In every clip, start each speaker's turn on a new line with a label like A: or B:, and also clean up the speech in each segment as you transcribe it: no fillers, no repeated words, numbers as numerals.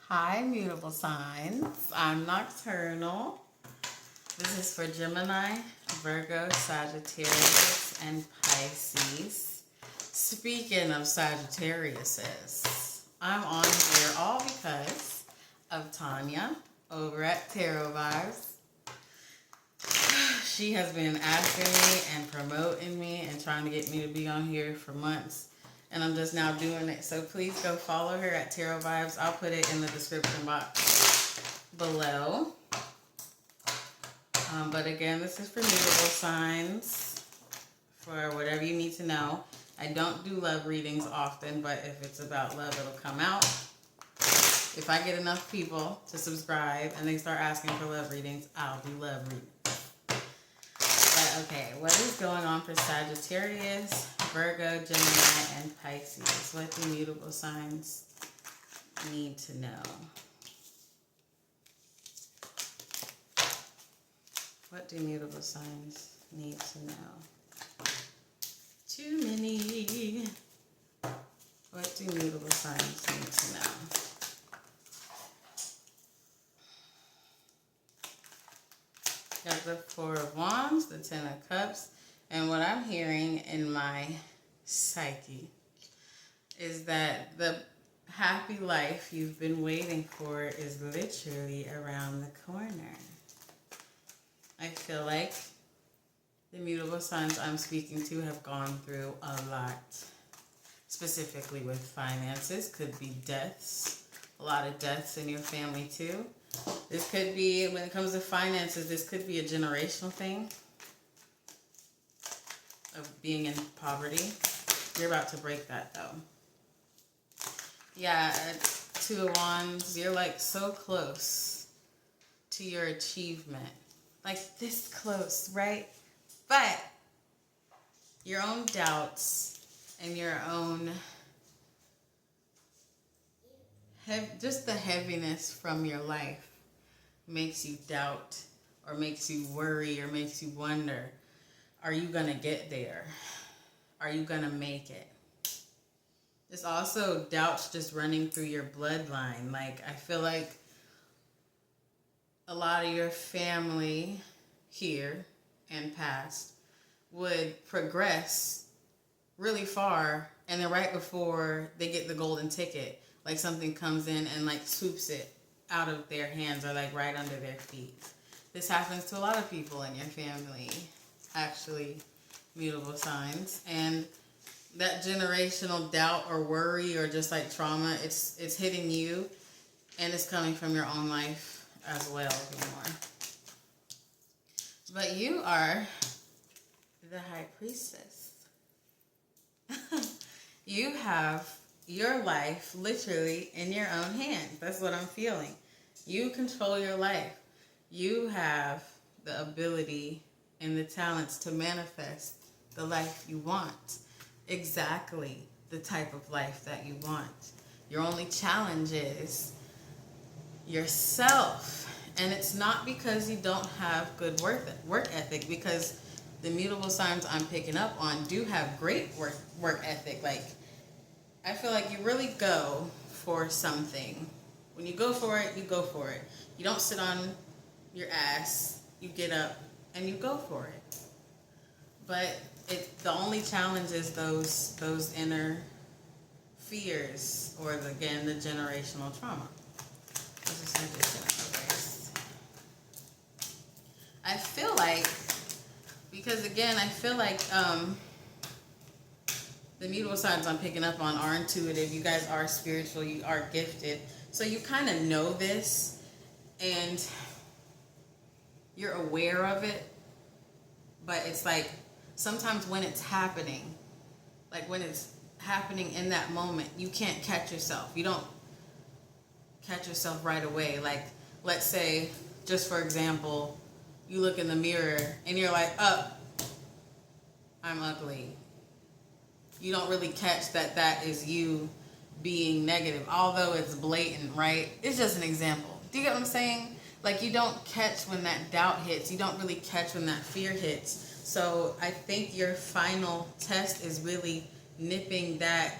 A: Hi, Mutable Signs. I'm Nocturnal. This is for Gemini, Virgo, Sagittarius, and Pisces. Speaking of Sagittariuses, I'm on here all because of Tanya over at Tarot Vibes. She has been asking me and promoting me and trying to get me to be on here for months. And I'm just now doing it. So please go follow her at Tarot Vibes. I'll put it in the description box below. But again, this is for Mutable Signs, for whatever you need to know. I don't do love readings often, but if it's about love, it'll come out. If I get enough people to subscribe and they start asking for love readings, I'll do love readings. But okay, what is going on for Sagittarius, Virgo, Gemini, and Pisces? What do Mutable Signs need to know? What do Mutable Signs need to know? Too many. What do Mutable Signs need to know? Got the Four of Wands, the Ten of Cups, and what I'm hearing in my psyche is that the happy life you've been waiting for is literally around the corner. I feel like the Mutable Signs I'm speaking to have gone through a lot, specifically with finances. Could be deaths, a lot of deaths in your family too. This could be, when it comes to finances, this could be a generational thing of being in poverty. You're about to break that though. Yeah, Two of Wands, you're like so close to your achievement. Like this close, right? But your own doubts and your own, just the heaviness from your life makes you doubt or makes you worry or makes you wonder, are you going to get there? Are you going to make it? There's also doubts just running through your bloodline. Like, I feel like a lot of your family here and past would progress really far, and then right before they get the golden ticket, like something comes in and like swoops it out of their hands or like right under their feet. This happens to a lot of people in your family, actually, Mutable Signs. And that generational doubt or worry or just like trauma, it's hitting you, and it's coming from your own life as well, more. But you are the High Priestess. You have your life literally in your own hands. That's what I'm feeling. You control your life. You have the ability and the talents to manifest the life you want. Exactly the type of life that you want. Your only challenge is yourself. And it's not because you don't have good work ethic, because the Mutable Signs I'm picking up on do have great work ethic. Like, I feel like you really go for something. When you go for it, you go for it. You don't sit on your ass. You get up and you go for it. But the only challenge is those inner fears, or again, the generational trauma. I feel like, because again, I feel like the Mutable Signs I'm picking up on are intuitive. You guys are spiritual. You are gifted. So you kind of know this, and you're aware of it. But it's like, sometimes when it's happening, like when it's happening in that moment, you can't catch yourself. You don't catch yourself right away. Like, let's say, just for example, you look in the mirror and you're like, oh, I'm ugly. You don't really catch that is you being negative, although it's blatant, right? It's just an example. Do you get what I'm saying? Like, you don't catch when that doubt hits. You don't really catch when that fear hits. So I think your final test is really nipping that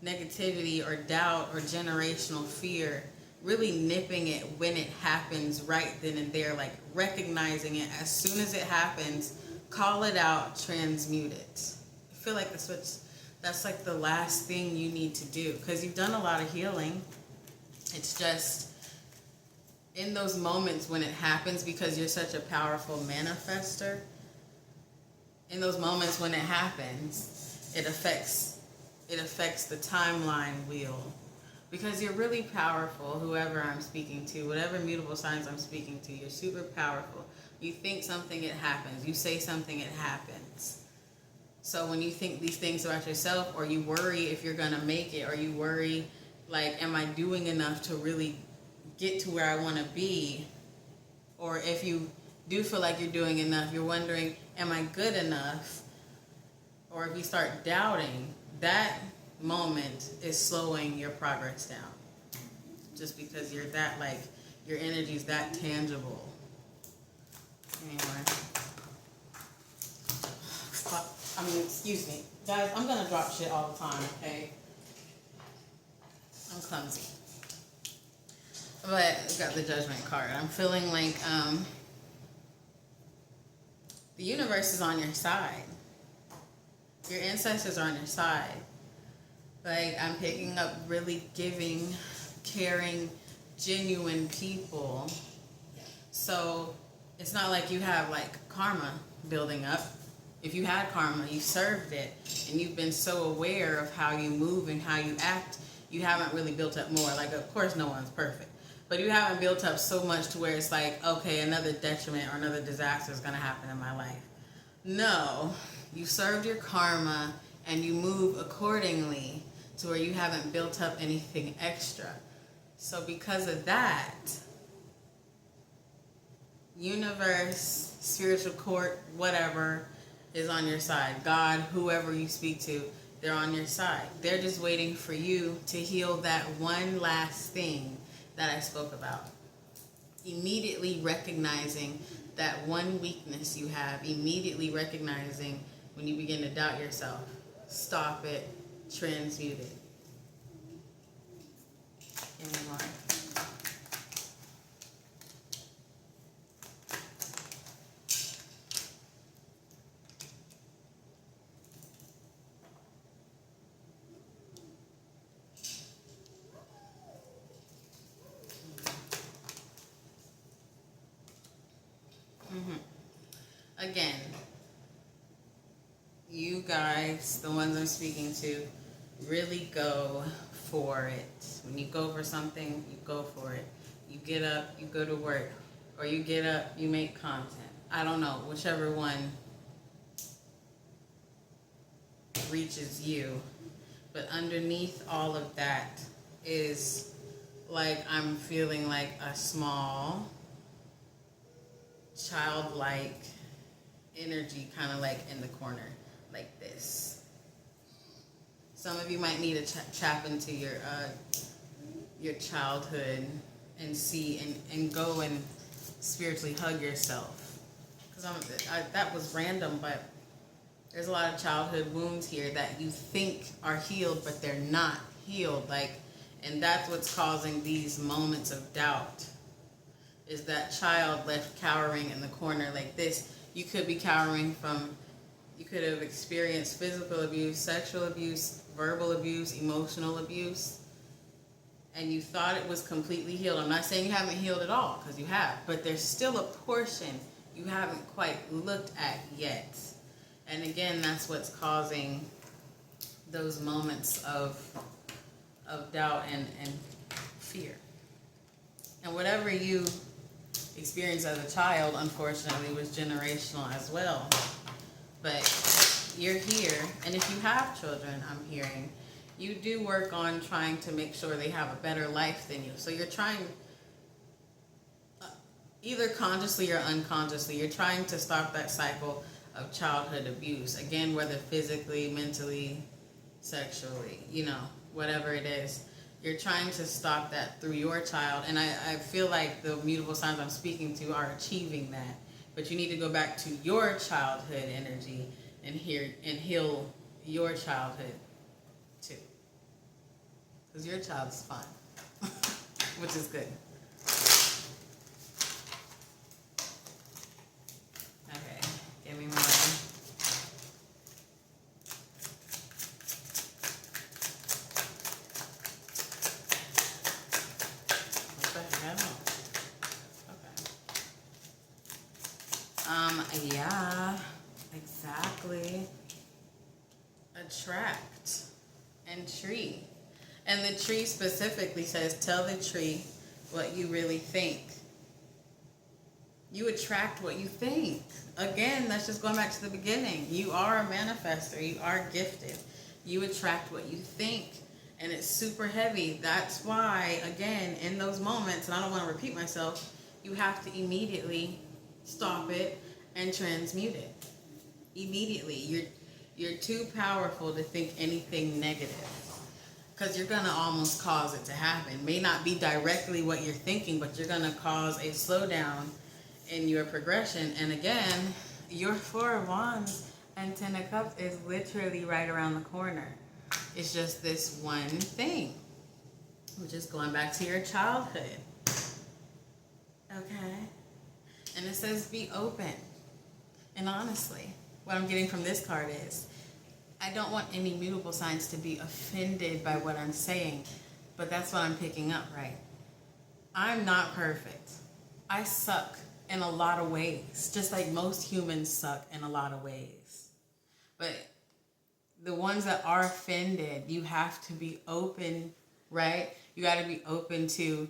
A: negativity or doubt or generational fear really nipping it when it happens right then and there, like recognizing it as soon as it happens, call it out, transmute it. I feel like that's like the last thing you need to do, because you've done a lot of healing. It's just in those moments when it happens, because you're such a powerful manifester, in those moments when it happens, it affects the timeline wheel. Because you're really powerful, whoever I'm speaking to, whatever mutable signs I'm speaking to, you're super powerful. You think something, it happens. You say something, it happens. So when you think these things about yourself, or you worry if you're going to make it, or you worry, like, am I doing enough to really get to where I want to be? Or if you do feel like you're doing enough, you're wondering, am I good enough? Or if you start doubting, that moment is slowing your progress down. Just because you're that, like, your energy is that tangible. Anyway. Excuse me. Guys, I'm going to drop shit all the time, okay? I'm clumsy. But I got the Judgment card. I'm feeling like the universe is on your side. Your ancestors are on your side. Like, I'm picking up really giving, caring, genuine people. So it's not like you have like karma building up. If you had karma, you served it, and you've been so aware of how you move and how you act, you haven't really built up more. Like, of course, no one's perfect, but you haven't built up so much to where it's like, okay, another detriment or another disaster is going to happen in my life. No, you served your karma and you move accordingly to where you haven't built up anything extra. So because of that, universe, spiritual court, whatever, is on your side. God, whoever you speak to, they're on your side. They're just waiting for you to heal that one last thing that I spoke about. Immediately recognizing that one weakness you have, immediately recognizing when you begin to doubt yourself. Stop it, transmute it. Any more? Again, you guys, the ones I'm speaking to, really go for it. When you go for something, you go for it. You get up, you go to work, or you get up, you make content. I don't know, whichever one reaches you. But underneath all of that is, like, I'm feeling like a small, childlike energy, kind of like in the corner, like this. Some of you might need to tap into your childhood and see and go and spiritually hug yourself. Because that was random, but there's a lot of childhood wounds here that you think are healed, but they're not healed. Like, and that's what's causing these moments of doubt. Is that child left cowering in the corner like this. You could be cowering from, you could have experienced physical abuse, sexual abuse, verbal abuse, emotional abuse, and you thought it was completely healed. I'm not saying you haven't healed at all, because you have, but there's still a portion you haven't quite looked at yet. And again, that's what's causing those moments of doubt and fear. And whatever you experience as a child, unfortunately, was generational as well. But you're here, and if you have children, I'm hearing, you do work on trying to make sure they have a better life than you. So you're trying, either consciously or unconsciously, you're trying to stop that cycle of childhood abuse. Again, whether physically, mentally, sexually, whatever it is. You're trying to stop that through your child. And I feel like the mutable signs I'm speaking to are achieving that. But you need to go back to your childhood energy and heal your childhood too. Because your child's fun. which is good. Okay, give me more. What the hell? Okay. Yeah, exactly. Attract and tree. And the tree specifically says, tell the tree what you really think. You attract what you think. Again, that's just going back to the beginning. You are a manifester. You are gifted. You attract what you think. And it's super heavy. That's why, again, in those moments, and I don't want to repeat myself, you have to immediately stop it and transmute it. Immediately. You're too powerful to think anything negative. Because you're going to almost cause it to happen. May not be directly what you're thinking, but you're going to cause a slowdown in your progression. And again, your Four of Wands and Ten of Cups is literally right around the corner. It's just this one thing, which is going back to your childhood. Okay? And it says be open. And honestly, what I'm getting from this card is, I don't want any mutable signs to be offended by what I'm saying, but that's what I'm picking up, right? I'm not perfect. I suck in a lot of ways, just like most humans suck in a lot of ways. But the ones that are offended, you have to be open, right? You got to be open to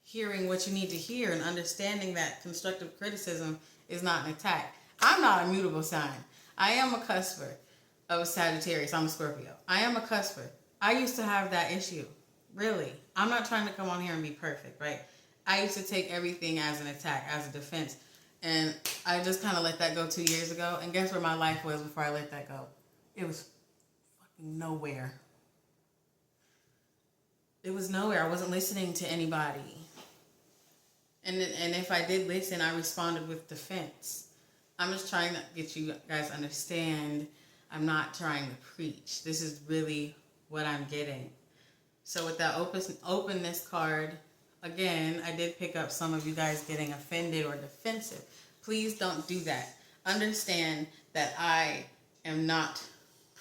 A: hearing what you need to hear and understanding that constructive criticism is not an attack. I'm not a mutable sign. I am a cusper of a Sagittarius. I'm a Scorpio. I am a cusper. I used to have that issue. Really. I'm not trying to come on here and be perfect, right? I used to take everything as an attack, as a defense. And I just kind of let that go 2 years ago. And guess where my life was before I let that go? It was fucking nowhere. It was nowhere. I wasn't listening to anybody. And if I did listen, I responded with defense. I'm just trying to get you guys to understand. I'm not trying to preach. This is really what I'm getting. So with that openness card, again, I did pick up some of you guys getting offended or defensive. Please don't do that. Understand that I am not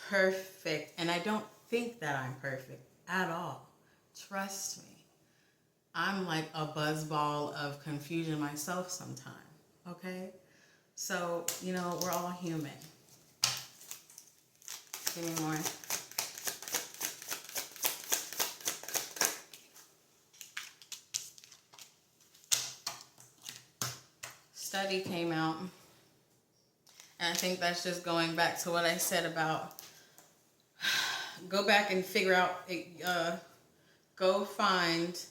A: perfect, and I don't think that I'm perfect at all. Trust me. I'm like a buzzball of confusion myself sometimes, okay? So, you know, we're all human. Give me more. Study came out. And I think that's just going back to what I said about go back and figure out, go find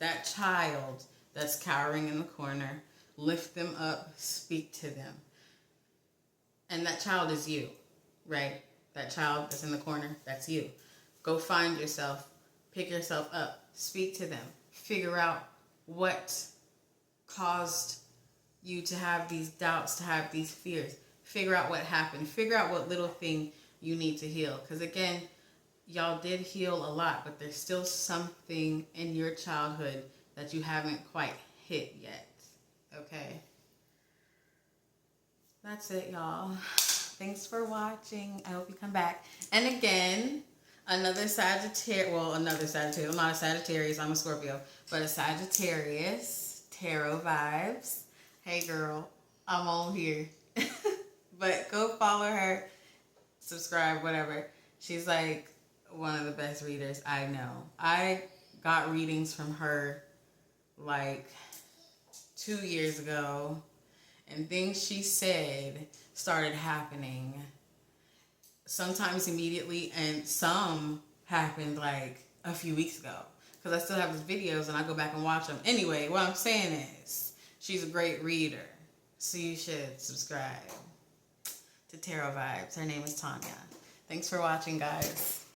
A: that child that's cowering in the corner. Lift them up, speak to them. And that child is you, right? That child that's in the corner, that's you. Go find yourself, pick yourself up, speak to them, figure out what caused you to have these doubts, to have these fears. Figure out what happened. Figure out what little thing you need to heal. Because again, y'all did heal a lot, but there's still something in your childhood that you haven't quite hit yet. Okay, that's it, y'all. Thanks for watching. I hope you come back. And again, another Sagittarius. I'm not a Sagittarius. I'm a Scorpio, but a Sagittarius tarot vibes. Hey, girl, I'm on here. But go follow her, subscribe, whatever. She's like one of the best readers I know. I got readings from her like 2 years ago, and things she said started happening sometimes immediately, and some happened like a few weeks ago, because I still have these videos and I go back and watch them. Anyway, what I'm saying is she's a great reader, so you should subscribe to Tarot Vibes. Her name is Tanya. Thanks for watching, guys.